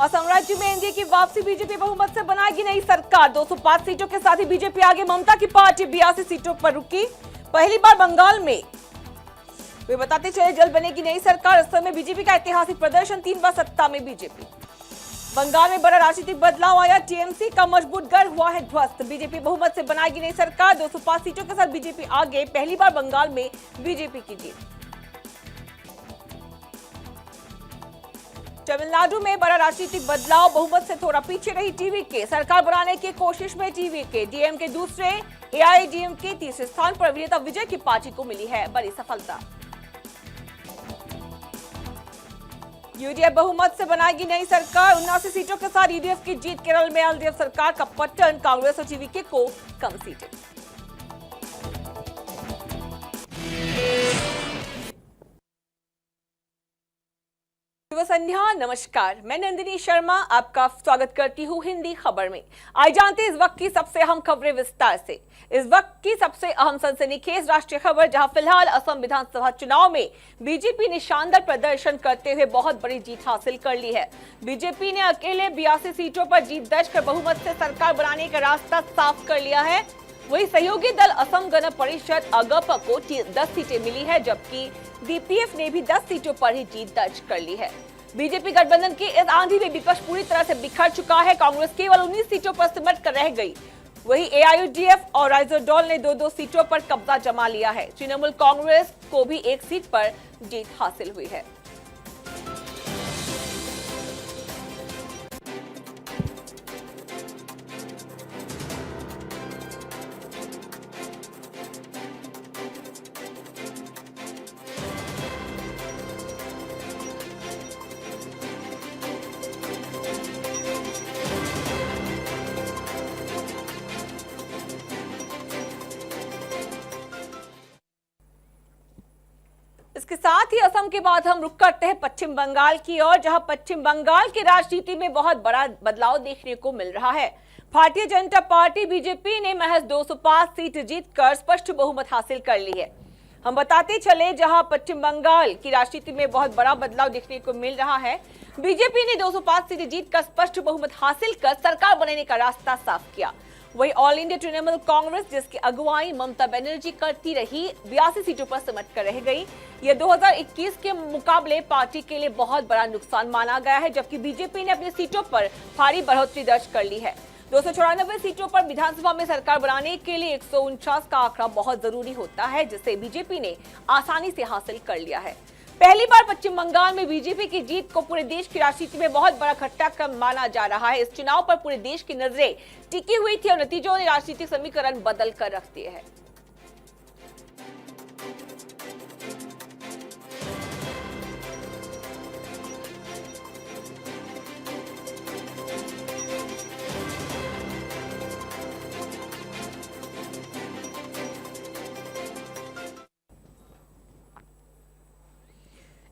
असम राज्य में एनडीए की वापसी, बीजेपी बहुमत से बनाएगी नई सरकार। 205 सीटों के साथ ही बीजेपी आगे, ममता की पार्टी 82 सीटों पर रुकी। पहली बार बंगाल में वे बताते चले जल्द बनेगी नई सरकार। असम में बीजेपी का ऐतिहासिक प्रदर्शन, 3 बार सत्ता में बीजेपी। बंगाल में बड़ा राजनीतिक बदलाव आया, टीएमसी का मजबूत गढ़ हुआ है ध्वस्त। बीजेपी बहुमत से बनाएगी नई सरकार। 205 सीटों के साथ बीजेपी आगे, पहली बार बंगाल में बीजेपी की जीत। तमिलनाडु में बड़ा राजनीतिक बदलाव, बहुमत से थोड़ा पीछे रही टीवीके। सरकार बनाने की कोशिश में टीवीके, डीएमके दूसरे, एआईएडीएमके तीसरे स्थान पर। अभिनेता विजय की पार्टी को मिली है बड़ी सफलता। यूडीएफ बहुमत से बनाएगी नई सरकार। 79 सीटों के साथ यूडीएफ की जीत। केरल में एलडीएफ सरकार का पतन, कांग्रेस और टीवीके को कम सीटें। शुभ संध्या, नमस्कार। मैं नंदिनी शर्मा आपका स्वागत करती हूँ हिंदी खबर में। आज जानते हैं इस वक्त की सबसे अहम खबरें विस्तार से। इस वक्त की सबसे अहम सनसनीखेज राष्ट्रीय खबर, जहां फिलहाल असम विधानसभा चुनाव में बीजेपी ने शानदार प्रदर्शन करते हुए बहुत बड़ी जीत हासिल कर ली है। बीजेपी ने अकेले 82 सीटों पर जीत दर्ज कर बहुमत से सरकार बनाने का रास्ता साफ कर लिया है। वही सहयोगी दल असम गण परिषद अगप को 10 सीटें मिली है, जबकि डीपीएफ ने भी 10 सीटों पर ही जीत दर्ज कर ली है। बीजेपी गठबंधन की इस आंधी में विपक्ष पूरी तरह से बिखर चुका है। कांग्रेस केवल 19 सीटों पर सिमट कर रह गई। वही एआईयूडीएफ और राइजरडॉल ने 2-2 सीटों पर कब्जा जमा लिया है। तृणमूल कांग्रेस को भी 1 सीट पर जीत हासिल हुई है। इसके साथ ही असम के बाद हम रुक करते हैं पश्चिम बंगाल की ओर, जहां पश्चिम बंगाल की राजनीति में बहुत बड़ा बदलाव देखने को मिल रहा है। भारतीय जनता पार्टी बीजेपी ने महज 205 सीट जीतकर स्पष्ट बहुमत हासिल कर ली है। हम बताते चले, जहां पश्चिम बंगाल की राजनीति में बहुत बड़ा बदलाव देखने को मिल रहा है। बीजेपी ने 205 सीट जीतकर स्पष्ट बहुमत हासिल कर सरकार बनाने का रास्ता साफ किया। वही ऑल इंडिया तृणमूल कांग्रेस, जिसकी अगुवाई ममता बनर्जी करती रही, 82 सीटों पर सिमट कर रह गई। यह 2021 के मुकाबले पार्टी के लिए बहुत बड़ा नुकसान माना गया है, जबकि बीजेपी ने अपनी सीटों पर भारी बढ़ोतरी दर्ज कर ली है। 294 सीटों पर विधानसभा में सरकार बनाने के लिए 149 का आंकड़ा बहुत जरूरी होता है, जिसे बीजेपी ने आसानी से हासिल कर लिया है। पहली बार पश्चिम बंगाल में बीजेपी की जीत को पूरे देश की राजनीति में बहुत बड़ा घटनाक्रम माना जा रहा है। इस चुनाव पर पूरे देश की नजरें टिकी हुई थी और नतीजों ने राजनीतिक समीकरण बदल कर रख दिए हैं।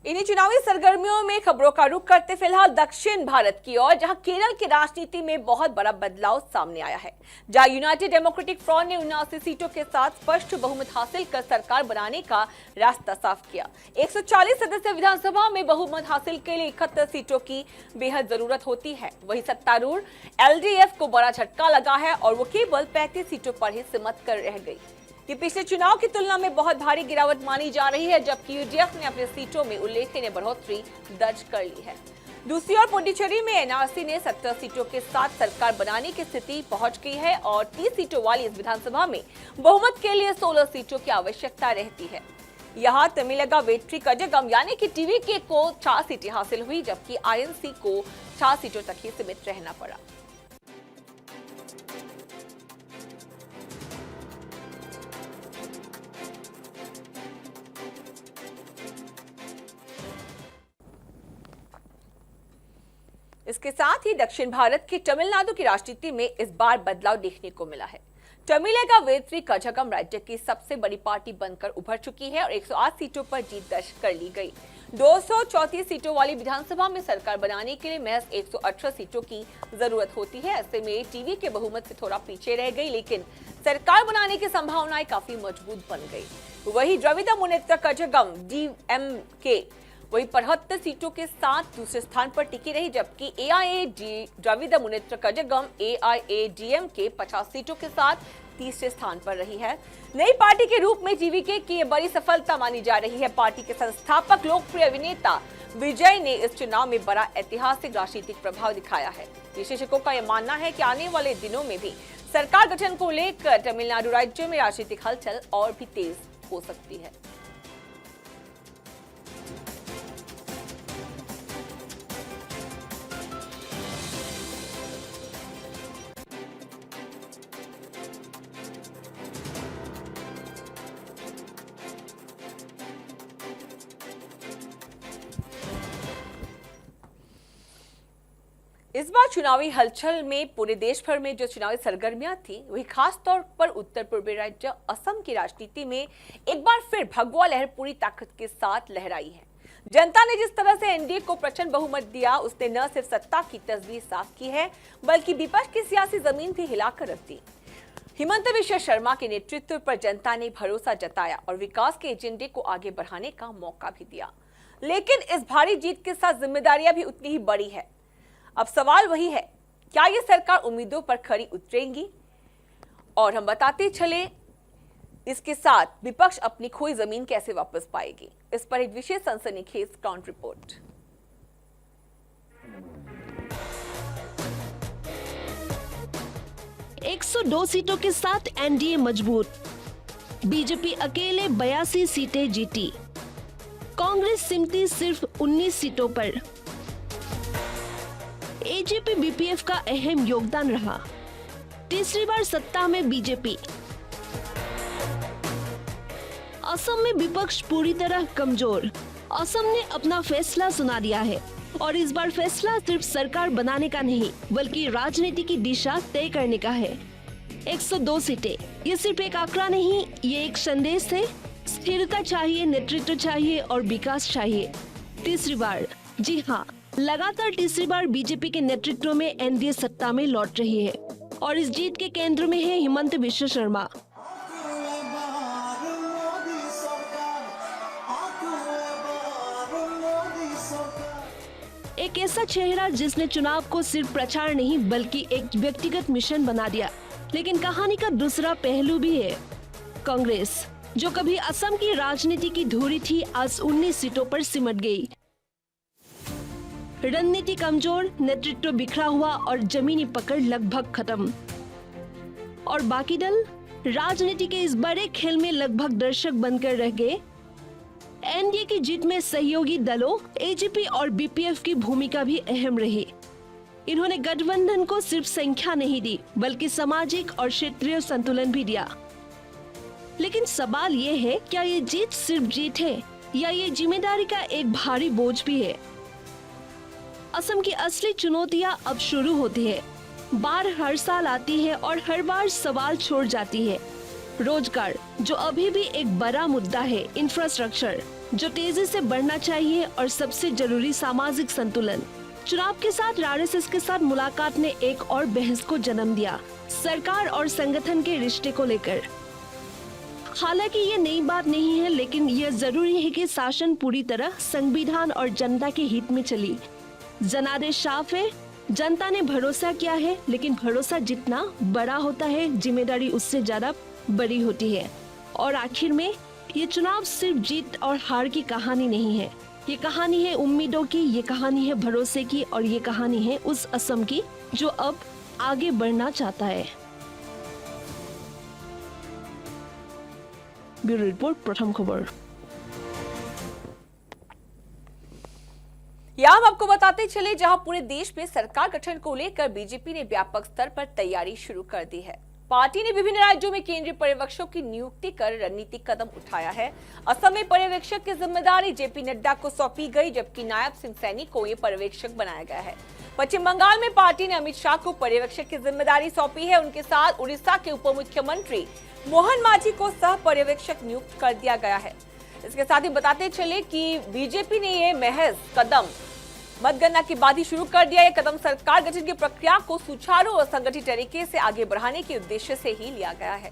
इन्हीं चुनावी सरगर्मियों में खबरों का रुख करते फिलहाल दक्षिण भारत की ओर, जहां केरल की राजनीति में बहुत बड़ा बदलाव सामने आया है। जहां यूनाइटेड डेमोक्रेटिक फ्रंट ने 79 सीटों के साथ स्पष्ट बहुमत हासिल कर सरकार बनाने का रास्ता साफ किया। 140 सदस्य विधानसभा में बहुमत हासिल के लिए 71 सीटों की बेहद जरूरत होती है। वही सत्तारूढ़ एलडीएफ को बड़ा झटका लगा है और वो केवल 35 सीटों पर ही सिमट कर रह गई। ये पिछले चुनाव की तुलना में बहुत भारी गिरावट मानी जा रही है, जबकि यूडीएफ ने अपनी सीटों में उल्लेखनीय बढ़ोतरी दर्ज कर ली है। दूसरी ओर पुडुचेरी में एनआरसी ने 70 सीटों के साथ सरकार बनाने की स्थिति पहुंच गई है और 30 सीटों वाली इस विधानसभा में बहुमत के लिए 16 सीटों की आवश्यकता रहती है। यहाँ तमिलगा वेट्री कजगम यानी कि टीवीके को 4 सीटें हासिल हुई, जबकि आईएनसी को 4 सीटों तक ही सीमित रहना पड़ा। इसके साथ ही दक्षिण भारत की तमिलनाडु की राजनीति में इस बार बदलाव देखने को मिला है। तमिलगा वेट्री कजगम राज्य की सबसे बड़ी पार्टी बनकर उभर चुकी है और 108 सीटों पर जीत दर्ज कर ली गई। 234 सीटों वाली विधानसभा में सरकार बनाने के लिए महज 118 सीटों की जरूरत होती है। ऐसे में टीवी के बहुमत से थोड़ा पीछे रह गई, लेकिन सरकार बनाने की संभावनाएं काफी मजबूत बन गई। वही द्रविड़ मुनेत्र कजगम डीएमके वही 73 सीटों के साथ दूसरे स्थान पर टिकी रही, जबकि एआईएडी द्रविड़ मुनेत्र कजगम एआईएडीएम के 50 सीटों के साथ तीसरे स्थान पर रही है। नई पार्टी के रूप में जीवीके की ये बड़ी सफलता मानी जा रही है। पार्टी के संस्थापक लोकप्रिय अभिनेता विजय ने इस चुनाव में बड़ा ऐतिहासिक राजनीतिक प्रभाव दिखाया है। विशेषज्ञों का यह मानना है कि आने वाले दिनों में भी सरकार गठन को लेकर तमिलनाडु राज्य में राजनीतिक हलचल और भी तेज हो सकती है। इस बार चुनावी हलचल में पूरे देश भर में जो चुनावी सरगर्मियां थी, वही खास तौर पर उत्तर पूर्वी राज्य असम की राजनीति में एक बार फिर भगवा लहर पूरी ताकत के साथ लहराई है। जनता ने जिस तरह से एनडीए को प्रचंड बहुमत दिया, उसने न सिर्फ सत्ता की तस्वीर साफ की है, बल्कि विपक्ष की सियासी जमीन भी हिलाकर रख दी। हिमंत बिश्व शर्मा के नेतृत्व पर जनता ने भरोसा जताया और विकास के एजेंडे को आगे बढ़ाने का मौका भी दिया। लेकिन इस भारी जीत के साथ जिम्मेदारियां भी उतनी ही बड़ी है। अब सवाल वही है, क्या ये सरकार उम्मीदों पर खरी उतरेंगी? और हम बताते चले, इसके साथ विपक्ष अपनी खोई जमीन कैसे वापस पाएगी? इस पर एक विशेष सनसनीखेज ग्राउंड रिपोर्ट। एक 102 सीटों के साथ एनडीए मजबूत, बीजेपी अकेले 82 सीटें जीती, कांग्रेस सिमटी सिर्फ 19 सीटों पर। एजेपी बीपीएफ का अहम योगदान रहा, तीसरी बार सत्ता में बीजेपी। असम में विपक्ष पूरी तरह कमजोर, असम ने अपना फैसला सुना दिया है और इस बार फैसला सिर्फ सरकार बनाने का नहीं, बल्कि राजनीति की दिशा तय करने का है। 102 सीटें, ये सिर्फ एक आंकड़ा नहीं, ये एक संदेश है। स्थिरता चाहिए, नेतृत्व चाहिए और विकास चाहिए। तीसरी बार, जी हाँ, लगातार तीसरी बार बीजेपी के नेतृत्व में एनडीए सत्ता में लौट रही है और इस जीत के केंद्र में है हिमंत बिश्व शर्मा। एक ऐसा चेहरा जिसने चुनाव को सिर्फ प्रचार नहीं बल्कि एक व्यक्तिगत मिशन बना दिया। लेकिन कहानी का दूसरा पहलू भी है। कांग्रेस, जो कभी असम की राजनीति की धुरी थी, आज 19 सीटों पर सिमट गई। रणनीति कमजोर, नेतृत्व बिखरा हुआ और जमीनी पकड़ लगभग खत्म। और बाकी दल राजनीति के इस बड़े खेल में लगभग दर्शक बनकर रह गए। एनडीए की जीत में सहयोगी दलों एजेपी और बीपीएफ की भूमिका भी अहम रही। इन्होंने गठबंधन को सिर्फ संख्या नहीं दी, बल्कि सामाजिक और क्षेत्रीय संतुलन भी दिया। लेकिन सवाल ये है, क्या ये जीत सिर्फ जीत है या ये जिम्मेदारी का एक भारी बोझ भी है? असम की असली चुनौतियां अब शुरू होती है। बाढ़ हर साल आती है और हर बार सवाल छोड़ जाती है। रोजगार, जो अभी भी एक बड़ा मुद्दा है, इंफ्रास्ट्रक्चर, जो तेजी से बढ़ना चाहिए, और सबसे जरूरी सामाजिक संतुलन। चुनाव के साथ आरएसएस के साथ मुलाकात ने एक और बहस को जन्म दिया, सरकार और संगठन के रिश्ते को लेकर। हालांकि ये नई बात नहीं है, लेकिन यह जरूरी है कि शासन पूरी तरह संविधान और जनता के हित में चली। जनादेश साफ है, जनता ने भरोसा किया है, लेकिन भरोसा जितना बड़ा होता है, जिम्मेदारी उससे ज्यादा बड़ी होती है। और आखिर में ये चुनाव सिर्फ जीत और हार की कहानी नहीं है। ये कहानी है उम्मीदों की, ये कहानी है भरोसे की, और ये कहानी है उस असम की जो अब आगे बढ़ना चाहता है। ब्यूरो रिपोर्ट, प्रथम खबर। यहाँ हम आपको बताते चले, जहां पूरे देश में सरकार गठन को लेकर बीजेपी ने व्यापक स्तर पर तैयारी शुरू कर दी है। पार्टी ने विभिन्न राज्यों में केंद्रीय पर्यवेक्षकों की नियुक्ति कर रणनीतिक कदम उठाया है। असम में पर्यवेक्षक की जिम्मेदारी जेपी नड्डा को सौंपी गई, जबकि नायब सिंह सैनी को ये पर्यवेक्षक बनाया गया है। पश्चिम बंगाल में पार्टी ने अमित शाह को पर्यवेक्षक की जिम्मेदारी सौंपी है। उनके साथ उड़ीसा के उप मुख्यमंत्री मोहन मांझी को सह पर्यवेक्षक नियुक्त कर दिया गया है। इसके साथ ही बताते चले कि बीजेपी ने ये महज कदम मतगणना के बाद ही शुरू कर दिया। यह कदम सरकार गठन की प्रक्रिया को सुचारू और संगठित तरीके से आगे बढ़ाने के उद्देश्य से ही लिया गया है।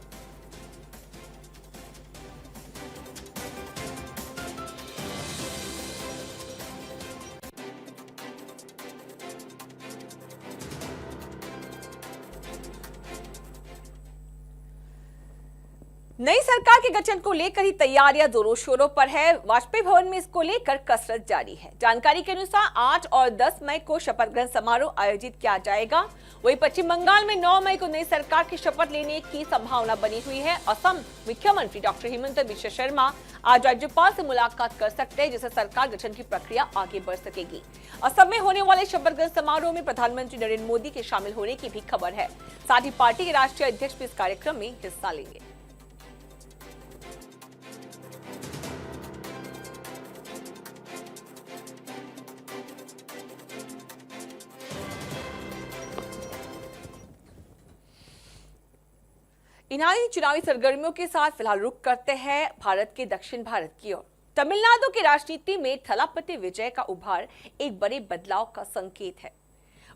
नई सरकार के गठन को लेकर ही तैयारियां जोरों शोरों पर है। वाजपेयी भवन में इसको लेकर कसरत जारी है। जानकारी के अनुसार 8 और 10 मई को शपथ ग्रहण समारोह आयोजित किया जाएगा। वहीं पश्चिम बंगाल में 9 मई को नई सरकार की शपथ लेने की संभावना बनी हुई है। असम मुख्यमंत्री डॉक्टर हेमंत बिश्व शर्मा आज राज्यपाल से मुलाकात कर सकते हैं, जिससे सरकार गठन की प्रक्रिया आगे बढ़ सकेगी। असम में होने वाले शपथ ग्रहण समारोह में प्रधानमंत्री नरेंद्र मोदी के शामिल होने की भी खबर है। साथ ही पार्टी के राष्ट्रीय अध्यक्ष भी इस कार्यक्रम में हिस्सा लेंगे। इन्हीं चुनावी सरगर्मियों के साथ फिलहाल रुख करते हैं भारत के दक्षिण भारत की ओर। तमिलनाडु की राजनीति में थलापति विजय का उभार एक बड़े बदलाव का संकेत है।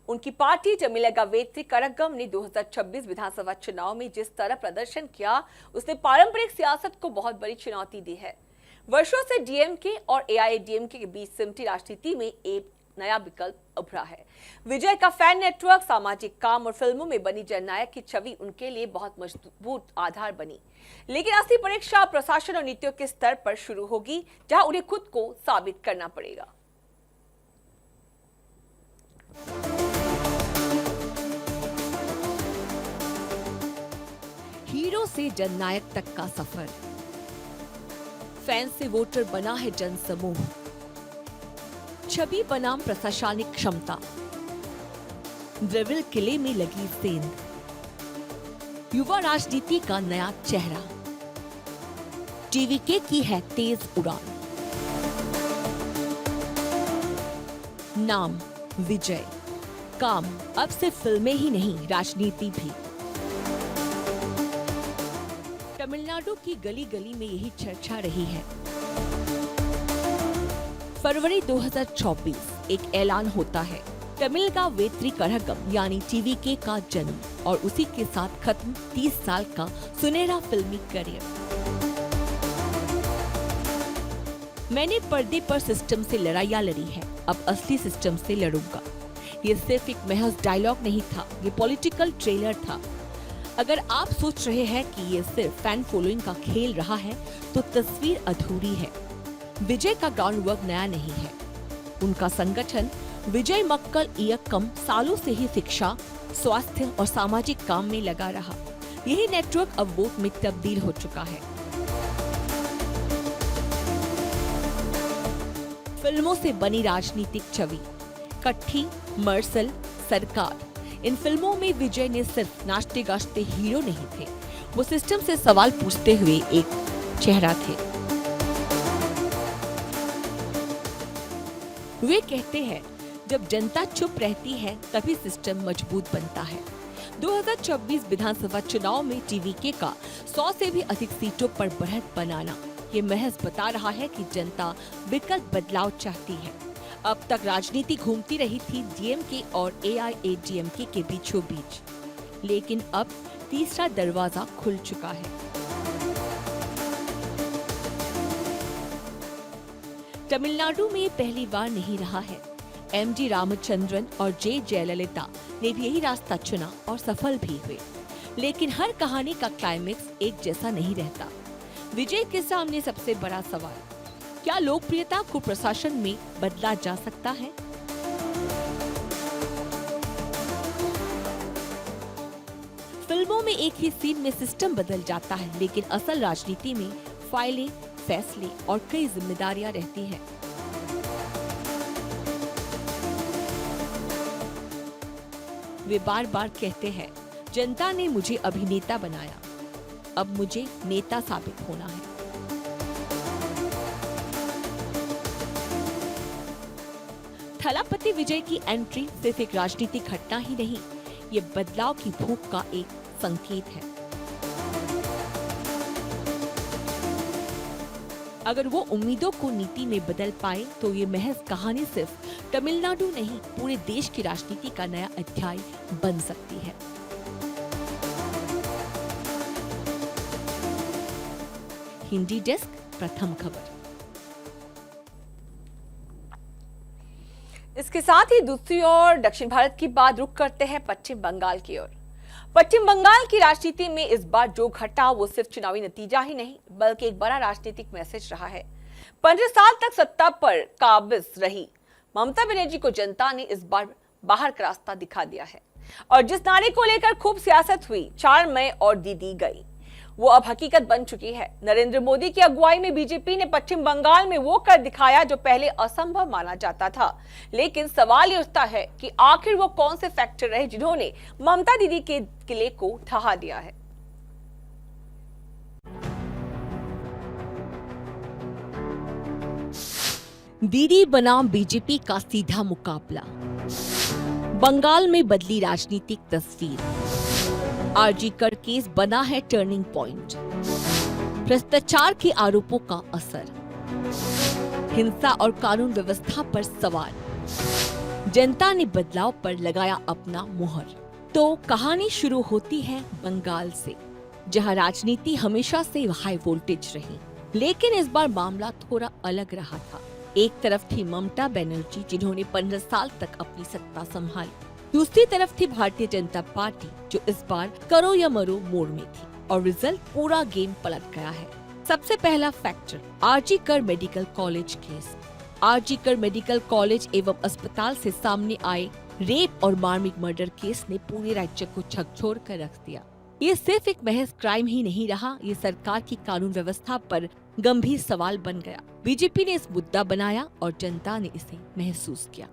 उनकी पार्टी तमिलगा वेत्री करगम ने 2026 विधानसभा चुनाव में जिस तरह प्रदर्शन किया, उसने पारंपरिक सियासत को बहुत बड़ी चुनौती दी है। वर्षों से डीएमके और एआईएडीएमके के बीच सिमटी राजनीति में एक नया विकल्प उभरा है। विजय का फैन नेटवर्क, सामाजिक काम और फिल्मों में बनी जननायक की छवि उनके लिए बहुत मजबूत आधार बनी। लेकिन असली परीक्षा प्रशासन और नीतियों के स्तर पर शुरू होगी, जहां उन्हें खुद को साबित करना पड़ेगा। हीरो से जननायक तक का सफर, फैन से वोटर बना है जनसमूह, छवि बनाम प्रशासनिक क्षमता, द्रविड़ किले में लगी सेंध, युवा राजनीति का नया चेहरा, टीवीके की है तेज उड़ान। नाम विजय, काम अब सिर्फ फिल्में ही नहीं, राजनीति भी। तमिलनाडु की गली गली में यही चर्चा रही है। फरवरी 2024 एक ऐलान होता है, तमिलगा वेत्री करगम यानी टीवीके का जन्म और उसी के साथ खत्म 30 साल का सुनहरा फिल्मी करियर। मैंने पर्दे पर सिस्टम से लड़ाइयां लड़ी है, अब असली सिस्टम से लड़ूंगा। ये सिर्फ एक महज डायलॉग नहीं था, ये पॉलिटिकल ट्रेलर था। अगर आप सोच रहे हैं कि ये सिर्फ फैन फॉलोइंग का खेल रहा है, तो तस्वीर अधूरी है। विजय का ग्राउंड वर्क नया नहीं है। उनका संगठन विजय मक्कल इयक्कम सालों से ही शिक्षा, स्वास्थ्य और सामाजिक काम में लगा रहा। यही नेटवर्क अब वोट में तब्दील हो चुका है। फिल्मों से बनी राजनीतिक छवि, कट्ठी, मर्सल, सरकार, इन फिल्मों में विजय ने सिर्फ नाचते गाचते हीरो नहीं थे, वो सिस्टम से सवाल पूछते हुए एक चेहरा थे। वे कहते हैं, जब जनता चुप रहती है तभी सिस्टम मजबूत बनता है। 2026 विधानसभा चुनाव में टीवीके का 100 से भी अधिक सीटों पर बढ़त बनाना, ये महज बता रहा है कि जनता विकल्प बदलाव चाहती है। अब तक राजनीति घूमती रही थी डीएमके और एआईएडीएमके के बीचों बीच, लेकिन अब तीसरा दरवाजा खुल चुका है। तमिलनाडु में पहली बार नहीं रहा है। एमजी रामचंद्रन और जे जयललिता ने भी यही रास्ता चुना और सफल भी हुए। लेकिन हर कहानी का क्लाइमेक्स एक जैसा नहीं रहता। विजय के सामने सबसे बड़ा सवाल, क्या लोकप्रियता को प्रशासन में बदला जा सकता है? फिल्मों में एक ही सीन में सिस्टम बदल जाता है, लेकिन असल राजनीति में फाइलें, फैसले और कई जिम्मेदारियां रहती हैं। वे बार बार कहते हैं, जनता ने मुझे अभिनेता बनाया, अब मुझे नेता साबित होना है। थलापति विजय की एंट्री सिर्फ एक राजनीतिक घटना ही नहीं, ये बदलाव की भूख का एक संकेत है। अगर वो उम्मीदों को नीति में बदल पाए, तो ये महज कहानी सिर्फ तमिलनाडु नहीं, पूरे देश की राजनीति का नया अध्याय बन सकती है। हिंदी डेस्क, प्रथम खबर। इसके साथ ही दूसरी ओर दक्षिण भारत की बात रुख करते हैं पश्चिम बंगाल की ओर। पश्चिम बंगाल की राजनीति में इस बार जो घटा वो सिर्फ चुनावी नतीजा ही नहीं बल्कि एक बड़ा राजनीतिक मैसेज रहा है। 15 साल तक सत्ता पर काबिज रही ममता बनर्जी को जनता ने इस बार बाहर का रास्ता दिखा दिया है और जिस नारे को लेकर खूब सियासत हुई 4 मई और दी गई वो अब हकीकत बन चुकी है। नरेंद्र मोदी की अगुवाई में बीजेपी ने पश्चिम बंगाल में वो कर दिखाया जो पहले असंभव माना जाता था। लेकिन सवाल ये उठता है कि आखिर वो कौन से फैक्टर रहे जिन्होंने ममता दीदी के किले को ढहा दिया है। दीदी बनाम बीजेपी का सीधा मुकाबला, बंगाल में बदली राजनीतिक तस्वीर। आरजी कर केस बना है टर्निंग पॉइंट, भ्रष्टाचार के आरोपों का असर, हिंसा और कानून व्यवस्था पर सवाल, जनता ने बदलाव पर लगाया अपना मुहर। तो कहानी शुरू होती है बंगाल से, जहां राजनीति हमेशा से हाई वोल्टेज रही, लेकिन इस बार मामला थोड़ा अलग रहा था। एक तरफ थी ममता बनर्जी जिन्होंने 15 साल तक अपनी सत्ता संभाली, दूसरी तरफ थी भारतीय जनता पार्टी जो इस बार करो या मरो मोड़ में थी और रिजल्ट पूरा गेम पलट गया है। सबसे पहला फैक्टर आरजी कर मेडिकल कॉलेज केस। आरजी कर मेडिकल कॉलेज एवं अस्पताल से सामने आए रेप और मार्मिक मर्डर केस ने पूरे राज्य को झकझोर कर रख दिया। ये सिर्फ एक महज क्राइम ही नहीं रहा, ये सरकार की कानून व्यवस्था पर गंभीर सवाल बन गया। बीजेपी ने इस मुद्दा बनाया और जनता ने इसे महसूस किया।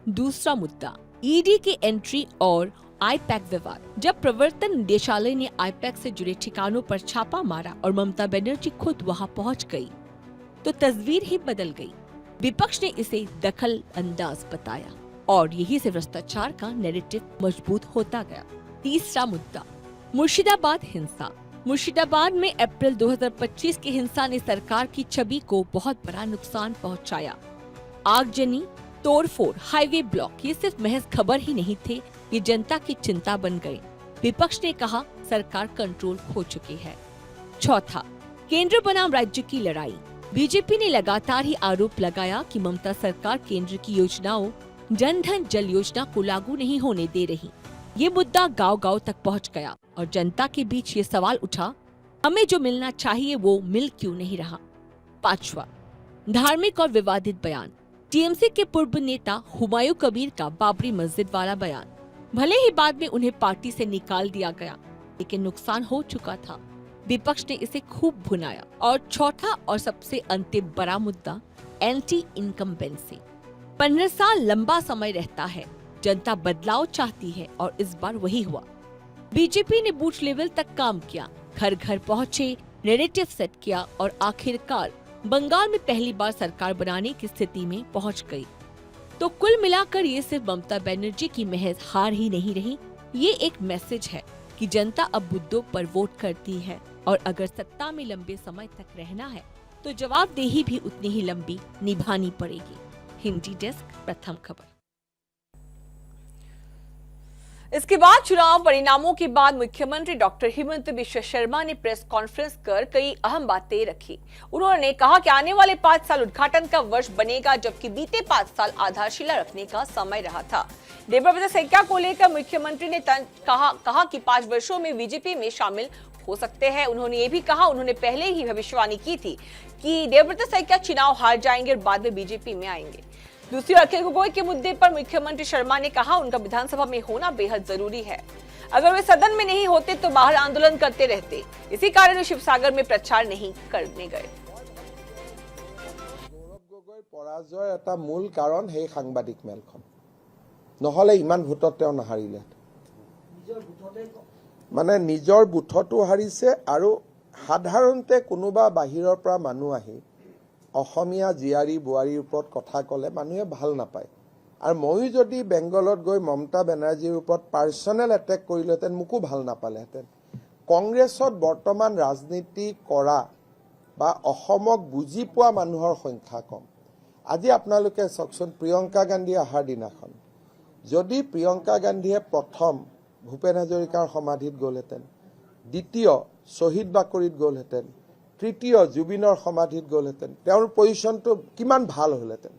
दूसरा मुद्दा ईडी की एंट्री और आईपैक विवाद। जब प्रवर्तन निदेशालय ने आईपैक से जुड़े ठिकानों पर छापा मारा और ममता बनर्जी खुद वहां पहुंच गई, तो तस्वीर ही बदल गई। विपक्ष ने इसे दखल अंदाज बताया और यही से भ्रष्टाचार का नैरेटिव मजबूत होता गया। तीसरा मुद्दा मुर्शिदाबाद हिंसा। मुर्शिदाबाद में अप्रैल 2025 की हिंसा ने सरकार की छवि को बहुत बड़ा नुकसान पहुंचाया। आगजनी, तोड़फोड़, हाईवे ब्लॉक ये सिर्फ महज खबर ही नहीं थे, ये जनता की चिंता बन गए। विपक्ष ने कहा सरकार कंट्रोल खो चुकी है। चौथा केंद्र बनाम राज्य की लड़ाई। बीजेपी ने लगातार ही आरोप लगाया कि ममता सरकार केंद्र की योजनाओं जन धन जल योजना को लागू नहीं होने दे रही। ये मुद्दा गांव-गांव तक पहुंच गया और जनता के बीच ये सवाल उठा, हमें जो मिलना चाहिए वो मिल क्यों नहीं रहा। पांचवा धार्मिक और विवादित बयान। टीएमसी के पूर्व नेता हुमायूं कबीर का बाबरी मस्जिद वाला बयान। भले ही बाद में उन्हें पार्टी से निकाल दिया गया, लेकिन नुकसान हो चुका था। विपक्ष ने इसे खूब भुनाया। और चौथा और सबसे अंतिम बड़ा मुद्दा एंटी इनकम्बेंसी। 15 साल लंबा समय रहता है, जनता बदलाव चाहती है और इस बार वही हुआ। बीजेपी ने बूथ लेवल तक काम किया, घर घर पहुंचे, नैरेटिव सेट किया और आखिरकार बंगाल में पहली बार सरकार बनाने की स्थिति में पहुंच गई। तो कुल मिलाकर ये सिर्फ ममता बनर्जी की महज हार ही नहीं रही, ये एक मैसेज है कि जनता अब मुद्दों पर वोट करती है और अगर सत्ता में लंबे समय तक रहना है तो जवाबदेही भी उतनी ही लंबी निभानी पड़ेगी। हिंदी डेस्क, प्रथम खबर। इसके बाद चुनाव परिणामों के बाद मुख्यमंत्री डॉक्टर हिमंत बिश्व शर्मा ने प्रेस कॉन्फ्रेंस कर कई अहम बातें रखी। उन्होंने कहा कि आने वाले 5 साल उद्घाटन का वर्ष बनेगा, जबकि बीते 5 साल आधारशिला रखने का समय रहा था। देवव्रत सैकिया को लेकर मुख्यमंत्री ने कहा कि 5 वर्षों में बीजेपी में शामिल हो सकते हैं। उन्होंने ये भी कहा, उन्होंने पहले ही भविष्यवाणी की थी कि देवव्रत सैकिया चुनाव हार जाएंगे और बाद में बीजेपी में आएंगे। दूसरी ओर अखिल गोगोई के मुद्दे पर मुख्यमंत्री शर्मा ने कहा उनका विधानसभा में होना बेहद जरूरी है। अगर वे सदन में नहीं होते तो बाहर आंदोलन करते रहते, इसी कारण वे शिवसागर में प्रचार नहीं करने गए। गौरव गगৈৰ পৰাজয়ৰ এটা মূল কাৰণ সেই সাংবাদিক মেলখন, নহলে ইমান ভোটত তেওঁ নাহাৰিলে। মানে নিজৰ বুথতো হাৰিছে আৰু সাধাৰণতে কোনোবা বাহিৰৰ পৰা মানুহ আহি অসমীয়া জিয়াৰী বুৱাৰীৰ ওপৰত কথা ক'লে মানুহে ভাল নাপায়। আৰু ময়ো যদি বেংগলত গৈ মমতা বেনাৰ্জীৰ ওপৰত পাৰ্চনেল এটেক কৰিলেহেঁতেন মোকো ভাল নাপালেহেঁতেন। কংগ্ৰেছত বৰ্তমান ৰাজনীতি কৰা বা অসমক বুজি পোৱা মানুহৰ সংখ্যা কম। আজি আপোনালোকে চাওকচোন, প্ৰিয়ংকা গান্ধী অহাৰ দিনাখন যদি প্ৰিয়ংকা গান্ধীয়ে প্ৰথম ভূপেন হাজৰিকাৰ সমাধিত গ'লহেঁতেন, দ্বিতীয় শ্বহীদ বাকৰিত গ'লহেঁতেন, তৃতীয় জুবিনৰ সমাধিত গ'লহেঁতেন, তেওঁৰ পজিশ্যনটো কিমান ভাল হ'লহেঁতেন।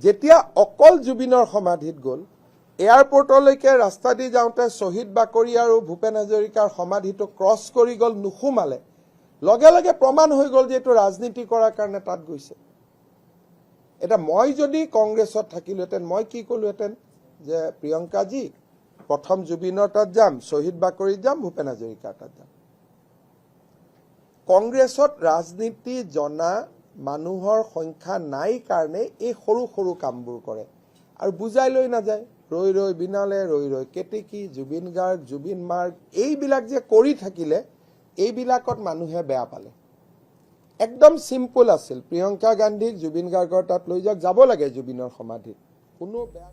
যেতিয়া অকল জুবিনৰ সমাধিত গ'ল, এয়াৰপৰ্টলৈকে ৰাস্তা দি যাওঁতে শ্বহীদ বাকৰি আৰু ভূপেন হাজৰিকাৰ সমাধিটো ক্ৰছ কৰি গ'ল, নুসুমালে। লগে লগে প্ৰমাণ হৈ গ'ল যে এইটো ৰাজনীতি কৰাৰ কাৰণে তাত গৈছে। এটা মই যদি কংগ্ৰেছত থাকিলোহেঁতেন মই কি ক'লোহেঁতেন যে প্ৰিয়ংকাজী প্ৰথম জুবিনৰ তাত যাম, শ্বহীদ বাকৰিত যাম, ভূপেন হাজৰিকাৰ তাত যাম। কংগ্ৰেছত ৰাজনীতি জনা মানুহৰ সংখ্যা নাই কাৰণে এই সৰু সৰু কামবোৰ কৰে আৰু বুজাই লৈ নাযায়। ৰৈ ৰৈ বিনালে, ৰৈ ৰৈ কেতেকী, জুবিন গাৰ্গ, জুবিন মাৰ্গ, এইবিলাক যে কৰি থাকিলে এইবিলাকত মানুহে বেয়া পালে। একদম চিম্পল আছিল, প্ৰিয়ংকা গান্ধীক জুবিন গাৰ্গৰ তাত লৈ যাওক, যাব লাগে জুবিনৰ সমাধিত, কোনো বেয়া।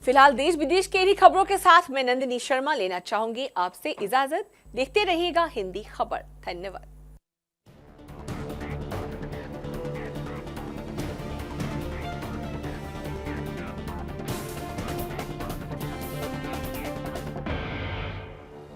फिलहाल देश विदेश की इन्हीं खबरों के साथ मैं नंदिनी शर्मा लेना चाहूंगी आपसे इजाजत। देखते रहिएगा हिंदी खबर। धन्यवाद।